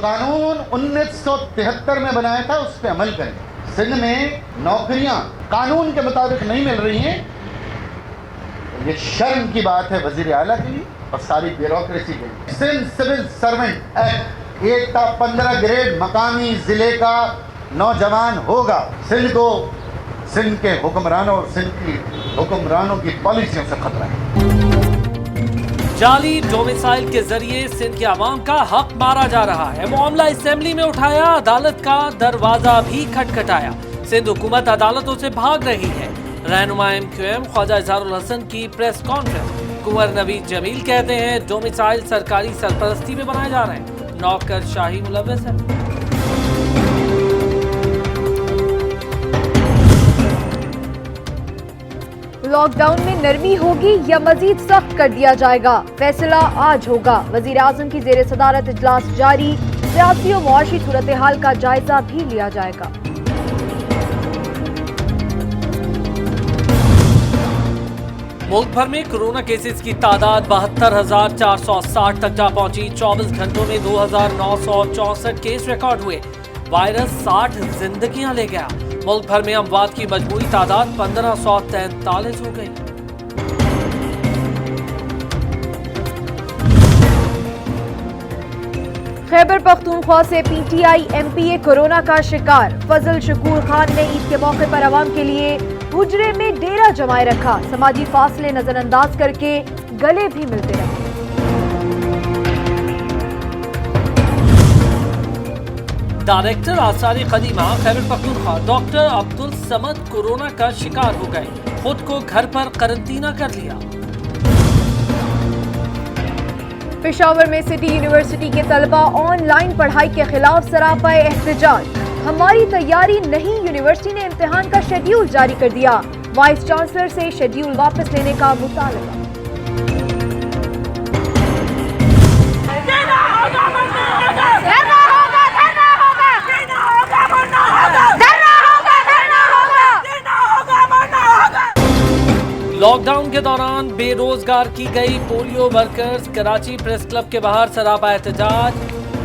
कानून 1973 में बनाया था उस पर अमल करें। सिंध में नौकरियां कानून के मुताबिक नहीं मिल रही हैं, ये शर्म की बात है वजीर आला के लिए और सारी ब्यूरोक्रेसी के लिए। सिंध सिविल सर्वेंट एक्ट 1 का 15 ग्रेड मकामी जिले का नौजवान होगा। सिंध को सिंध के हुक्मरानों और सिंध की हुक्मरानों की पॉलिसियों से खतरा है। जाली डोमिसाइल के जरिए सिंध के आवाम का हक मारा जा रहा है। मामला असेंबली में उठाया, अदालत का दरवाजा भी खटखटाया। सिंध हुकूमत अदालतों से भाग रही है। रहनुमा MQM ख्वाजा इजहारुल हसन की प्रेस कॉन्फ्रेंस। कुंवर नवीद जमील कहते हैं डोमिसाइल सरकारी सरपरस्ती में बनाए जा रहे हैं, नौकरशाही मुलव्वस है। लॉकडाउन में नरमी होगी या मजीद सख्त कर दिया जाएगा, फैसला आज होगा। वजीर आजम की जेर सदारत इजलास जारी, सियासी और मुआशी सूरत हाल का जायजा भी लिया जाएगा। मुल्क भर में कोरोना केसेस की तादाद 72,460 तक जा पहुंची। 24 घंटों में 2,964 केस रिकॉर्ड हुए। वायरस 60 जिंदगियां ले गया। मुल्क भर में अमवात की मजमूई तादाद 1543 हो गई। खैबर पख्तूनख्वा से PTI MPA कोरोना का शिकार। फजल शकूर खान ने ईद के मौके पर आवाम के लिए हुजरे में डेरा जमाए रखा। समाजी फासले नजरअंदाज करके गले भी मिलते रहे। डायरेक्टर आसारी कदीमा खैबर पख्तूनख्वा डॉक्टर अब्दुल समद कोरोना का शिकार हो गए, खुद को घर पर करंटीना कर लिया। पेशावर में सिटी यूनिवर्सिटी के तलबा ऑनलाइन पढ़ाई के खिलाफ सरापा एहतजाज। हमारी तैयारी नहीं, यूनिवर्सिटी ने इम्तिहान का शेड्यूल जारी कर दिया। वाइस चांसलर से शेड्यूल वापस लेने का मुतालबा। लॉकडाउन के दौरान बेरोजगार की गई polio workers. Karachi press club के बाहर सरापा एहतजाज।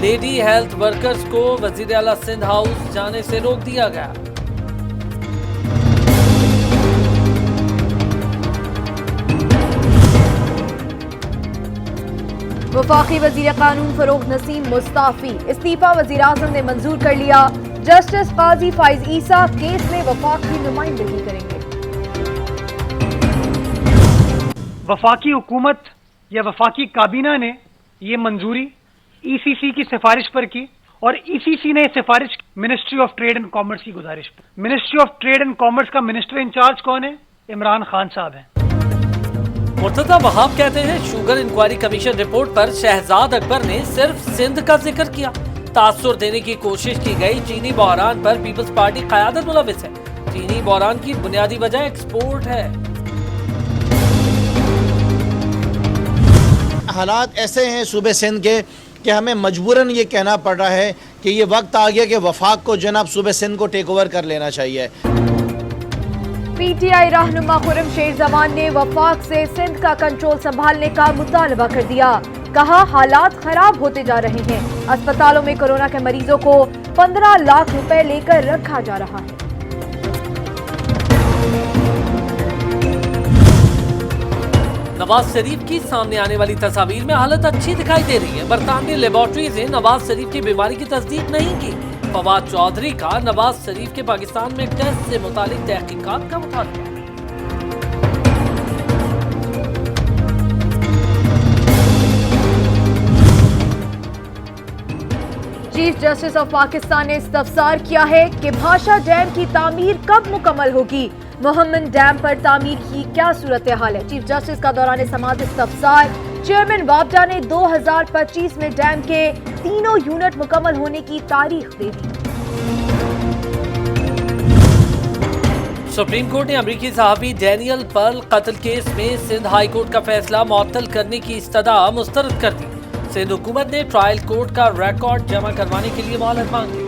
लेडी हेल्थ वर्कर्स को वजीर आला सिंध हाउस जाने से रोक दिया गया। वफाकी वजीर कानून फरोग नसीम मुस्ताफी। इस्तीफा वजीर आजम ने मंजूर कर लिया। जस्टिस काजी फाइज ईसा केस में वफाक की नुमाइंदगी करेंगे। वफाकी हुकूमत या वफाकी काबीना ने ये मंजूरी ECC की सिफारिश पर की और ECC ने सिफारिश ministry of trade and commerce की गुजारिश पर। Ministry of trade and commerce का मिनिस्टर इंचार्ज कौन है? इमरान खान साहब हैं। मुर्तजा वहाब कहते हैं शुगर इंक्वायरी कमीशन रिपोर्ट पर शहजाद अकबर ने सिर्फ सिंध का जिक्र किया। तासुर देने की कोशिश की गई। चीनी बहरान पर पीपल्स पार्टी क़यादत मुलव्वस है। चीनी बहरान की बुनियादी वजह एक्सपोर्ट है। हालात ऐसे हैं सूबे सिंध के कि हमें मजबूरन ये कहना पड़ रहा है कि ये वक्त आ गया कि वफाक को जनाब सूबे सिंध को टेक ओवर कर लेना चाहिए। PTI रहनुमा खुर्रम शेर जमान ने वफाक से सिंध का कंट्रोल संभालने का मुतालबा कर दिया। कहा हालात खराब होते जा रहे हैं। अस्पतालों में कोरोना के मरीजों को 15 लाख रुपए लेकर रखा जा रहा है। नवाज शरीफ की सामने आने वाली तस्वीर में हालत अच्छी दिखाई दे रही है। बरतानवी लेबोरेटरीज ने नवाज शरीफ की बीमारी की तस्दीक नहीं की। फवाद चौधरी का नवाज शरीफ के पाकिस्तान में टेस्ट से मुतालिक तहकीकात का मुतालबा। चीफ जस्टिस ऑफ पाकिस्तान ने इस्तफसार किया है कि भाषा डैम की तामीर कब मुकम्मल होगी। मोहम्मद डैम पर तामीर की क्या सूरत हाल है। चीफ जस्टिस का दौरान समाअत इस्तफसार। चेयरमैन वापडा ने 2025 में डैम के तीनों यूनिट मुकम्मल होने की तारीख दे दी। सुप्रीम कोर्ट ने अमरीकी सहाफी डैनियल पर्ल कत्ल केस में सिंध हाई कोर्ट का फैसला मुअत्तल करने की इस्तदा मुस्तरद कर दी। सिंध हुकूमत ने ट्रायल कोर्ट का रिकॉर्ड जमा करवाने के लिए मोहलत मांगी।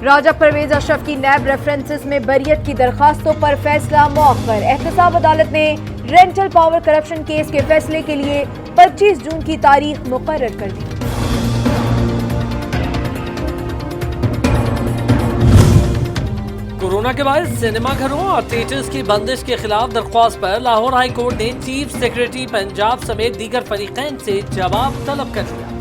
राजा परवेज अशरफ की नैब रेफरेंसेस में बरियत की दरखास्तों पर फैसला मौखर। एहतसाब अदालत ने रेंटल पावर करप्शन केस के फैसले के लिए 25 जून की तारीख मुकर्रर कर दी। कोरोना के बाद सिनेमाघरों और थिएटर्स की बंदिश के खिलाफ दरख्वास्त पर लाहौर हाई कोर्ट ने चीफ सेक्रेटरी पंजाब समेत दीगर फरीकैन से जवाब तलब कर लिया।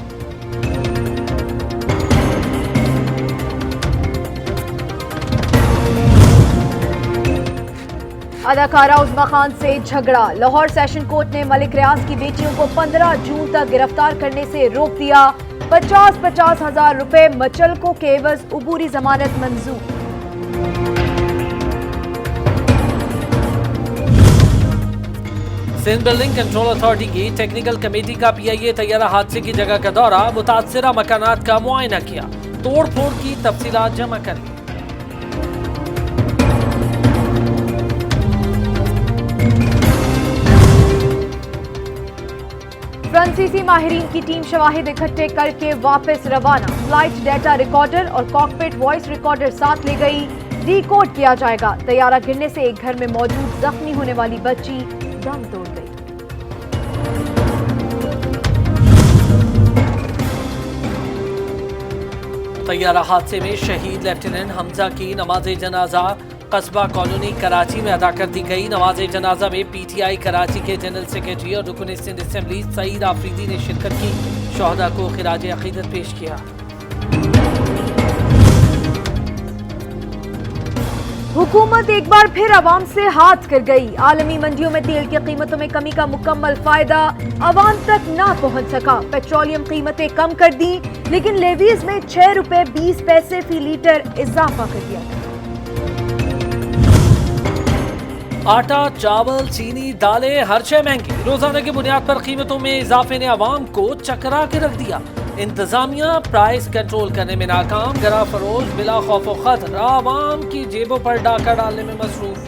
अदाकारा उस्मा खान से झगड़ा। लाहौर सेशन कोर्ट ने मलिक रियाज की बेटियों को 15 जून तक गिरफ्तार करने से रोक दिया। 50-50 हजार रुपए मचलकों के एवज उबूरी जमानत मंजूर। सिंध बिल्डिंग कंट्रोल अथॉरिटी की टेक्निकल कमेटी का पीआईए तैयारा हादसे की जगह का दौरा, मुतासरा मकानात का मुआयना किया, तोड़ फोड़ की तफसीलात जमा कर ली। फ्रांसीसी माहिरीन की टीम शवाहिद इकट्ठे करके वापस रवाना। फ्लाइट डेटा रिकॉर्डर और कॉकपिट वॉइस रिकॉर्डर साथ ले गई, डिकोड किया जाएगा। तैयारा गिरने से एक घर में मौजूद जख्मी होने वाली बच्ची दम तोड़ गई। तैयारा हादसे में शहीद लेफ्टिनेंट हमजा की नमाज जनाजा कस्बा कॉलोनी कराची में अदा कर दी गई। नमाज जनाजा में पीटीआई कराची के जनरल सेक्रेटरी और रुकन सिंध असेंबली सईद आफरीदी ने शिरकत की। शोहदा को खिराज अकीदत पेश किया। हुकूमत एक बार फिर आवाम से हाथ कर गई। आलमी मंडियों में तेल की कीमतों में कमी का मुकम्मल फायदा आवाम तक ना पहुंच सका। पेट्रोलियम कीमतें कम कर दी, लेकिन लेवीज में 6 रुपए 20 पैसे फी लीटर इजाफा कर दिया। आटा, चावल, चीनी, दालें, हर शय महंगी। रोजाना की बुनियाद पर कीमतों में इजाफे ने आवाम को चकरा के रख दिया। इंतजामिया प्राइस कंट्रोल करने में नाकाम। गरा फरोश बिला खौफ व खतर आवाम की जेबों पर डाका डालने में मसरूफ।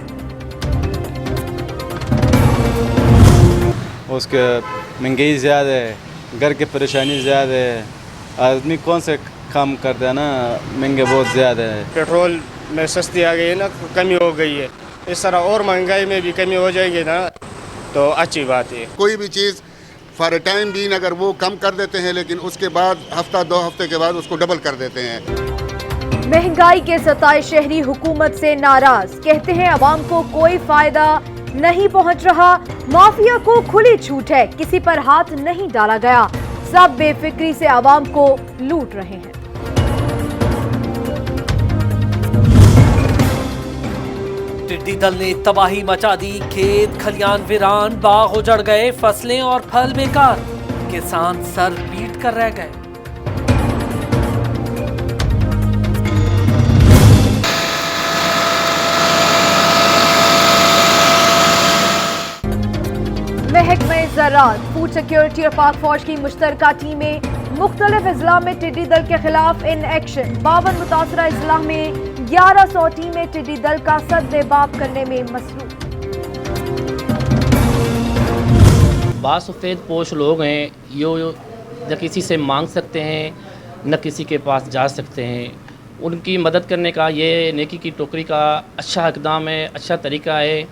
उसके महंगाई ज़्यादा है, घर की परेशानी ज़्यादा है, आदमी कौन से काम करता है ना, महंगे बहुत ज़्यादा है। पेट्रोल में सस्ती आ गई है ना, कमी हो गई है। इस तरह और महंगाई में भी कमी हो जाएगी ना तो अच्छी बात है। कोई भी चीज़ फॉर ए टाइम बीन अगर वो कम कर देते हैं, लेकिन उसके बाद हफ्ता 2 हफ्ते के बाद उसको डबल कर देते हैं। महंगाई के सताए शहरी हुकूमत से नाराज, कहते हैं अवाम को कोई फायदा नहीं पहुंच रहा। माफिया को खुली छूट है, किसी पर हाथ नहीं डाला गया। सब बेफिक्री से अवाम को लूट रहे हैं। टिड्डी दल ने तबाही मचा दी। खेत खलियान वीरान, बाग उजड़ गए, फसलें और फल बेकार। किसान सर पीट कर रह गए। महकमे ज़राअत, फूड सिक्योरिटी और पाक फौज की मुश्तरका टीमें मुख्तलिफ अजला में टिड्डी दल के खिलाफ इन एक्शन। 52 मुतासरा अजला में 1100 टीमें टिड्डी दल का सद्देबाब करने में मसरूफ। बाद सफ़ेद पोश लोग हैं, यो न किसी से मांग सकते हैं न किसी के पास जा सकते हैं। उनकी मदद करने का ये नेकी की टोकरी का अच्छा इक़दाम है, अच्छा तरीका है,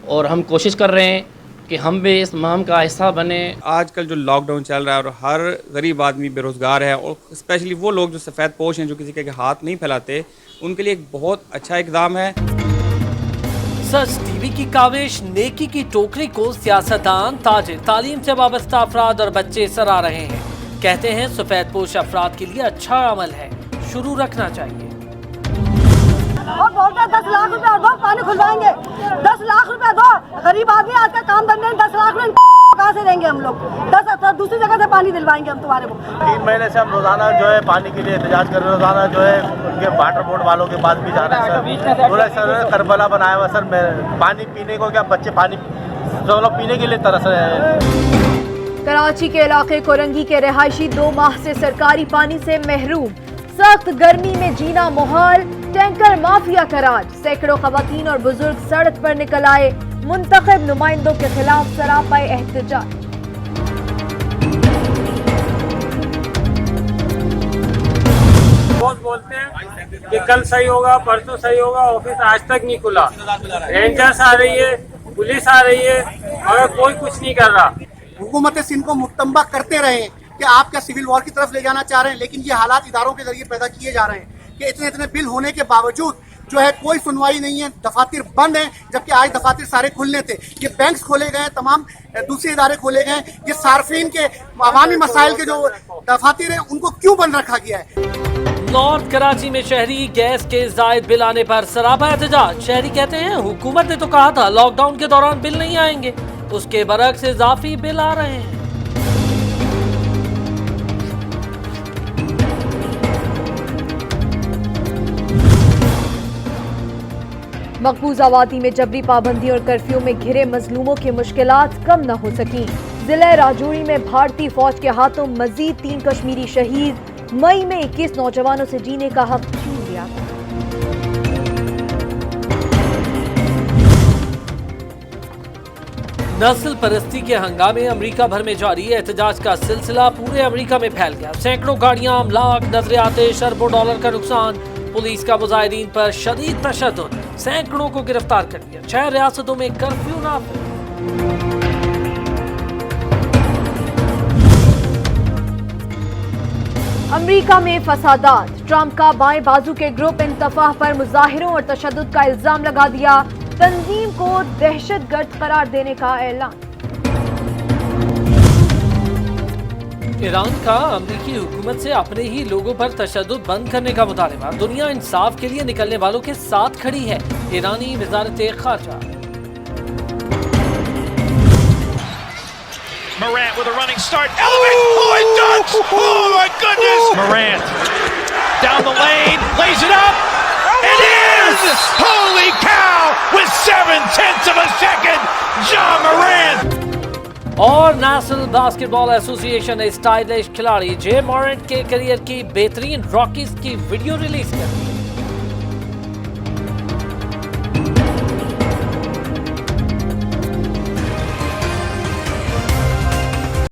और हम कोशिश कर रहे हैं कि हम भी इस मुहिम का हिस्सा बने। आजकल जो लॉकडाउन चल रहा है और हर गरीब आदमी बेरोज़गार है, और स्पेशली वो लोग जो सफ़ेद पोश हैं, जो किसी के हाथ नहीं फैलाते, उनके लिए एक बहुत अच्छा इक़दाम है। सच टीवी की काविश नेकी की टोकरी को सियासतदान, ताजिर, तालीम से वाबस्ता अफराद और बच्चे सराह रहे हैं। कहते हैं सफ़ेद पोश अफराद के लिए अच्छा अमल है, शुरू रखना चाहिए। और बोलते 10 लाख रुपया दो, पानी खुलवाएंगे। 10 लाख रुपया दो, गरीब आदमी आज का काम धंधे 10 लाख रुपये कहाँ से देंगे हम लोग? 10 दूसरी जगह से पानी दिलवाएंगे हम तुम्हारे को। 3 महीने से हम रोजाना जो है पानी के लिए एहतजाज कर रहे हैं। रोजाना जो है उनके वाटर बोर्ड वालों के पास भी जा रहे हैं सर। पूरा सर करबला बनाया हुआ सर। पानी पीने को क्या, बच्चे पानी जो लोग पीने के लिए तरस रहे हैं। कराची के इलाके कोरंगी के रिहायशी 2 माह से सरकारी पानी से महरूम। सख्त गर्मी में जीना मुहाल, टैंकर माफिया का राज। सैकड़ों खवातीन और बुजुर्ग सड़क पर निकल आए। मुंतखब नुमाइंदों के खिलाफ सरापाए एहतजाज। वो रोज बोलते हैं कि कल सही होगा, परसों सही होगा, ऑफिस आज तक नहीं खुला। रेंजर्स आ रही है, पुलिस आ रही है, मगर कोई कुछ नहीं कर रहा। हुकूमत सिंध को मुतंबा करते रहे कि आप क्या सिविल वॉर की तरफ ले जाना चाह रहे हैं, लेकिन ये हालात इदारों के जरिए पैदा किए जा रहे हैं कि इतने इतने बिल होने के बावजूद जो है कोई सुनवाई नहीं है, दफातर बंद हैं, जबकि आज दफातर सारे खुलने थे। ये बैंक्स खोले गए, तमाम दूसरे इदारे खोले गए, ये सार्फिन के अवामी मसाइल के जो दफातर हैं उनको क्यों बंद रखा गया है। नॉर्थ कराची में शहरी गैस के जायद बिल आने पर सरापा एहतजाज। शहरी कहते हैं हुकूमत ने तो कहा था लॉकडाउन के दौरान बिल नहीं आएंगे, उसके बरक्स इजाफी बिल आ रहे हैं। मकबूजा वादी में जबरी पाबंदी और कर्फ्यू में घिरे मजलूमों की मुश्किलात कम न हो सकी। जिला राजौरी में भारतीय फौज के हाथों मजीद 3 कश्मीरी शहीद। मई में 21 नौजवानों से जीने का हक छीन लिया। नस्ल परस्ती के हंगामे अमेरिका भर में जारी है। एहतजाज का सिलसिला पूरे अमेरिका में फैल गया। सैकड़ों गाड़ियां, अमलाक, नजरे आतिश, अरबों डॉलर का नुकसान। पुलिस का मुजाहिदीन पर शदीद तशद्दुद, सैकड़ों को गिरफ्तार कर लिया। 6 रियासतों में कर्फ्यू नाफिज। अमेरिका में फसादात। ट्रंप का बाएं बाजू के ग्रुप इंतफाह पर मुजाहिरों और तशद्दुद का इल्जाम लगा दिया। तंजीम को दहशतगर्द करार देने का ऐलान। ईरान का अमेरिकी हुकूमत से अपने ही लोगों पर तशद्दुद बंद करने का मुतालबा। दुनिया इंसाफ के लिए निकलने वालों के साथ खड़ी है। ईरानी वजारत खारजा। Morant with a running start, elevates, oh it dunks, oh my goodness! Morant, down the lane, lays it up, it is! Holy cow, with 7/10 of a second, Ja Morant! और नेशनल बास्केटबॉल एसोसिएशन ने stylish खिलाड़ी जे मॉरेंट के career की बेहतरीन Rockies की video release कर दी।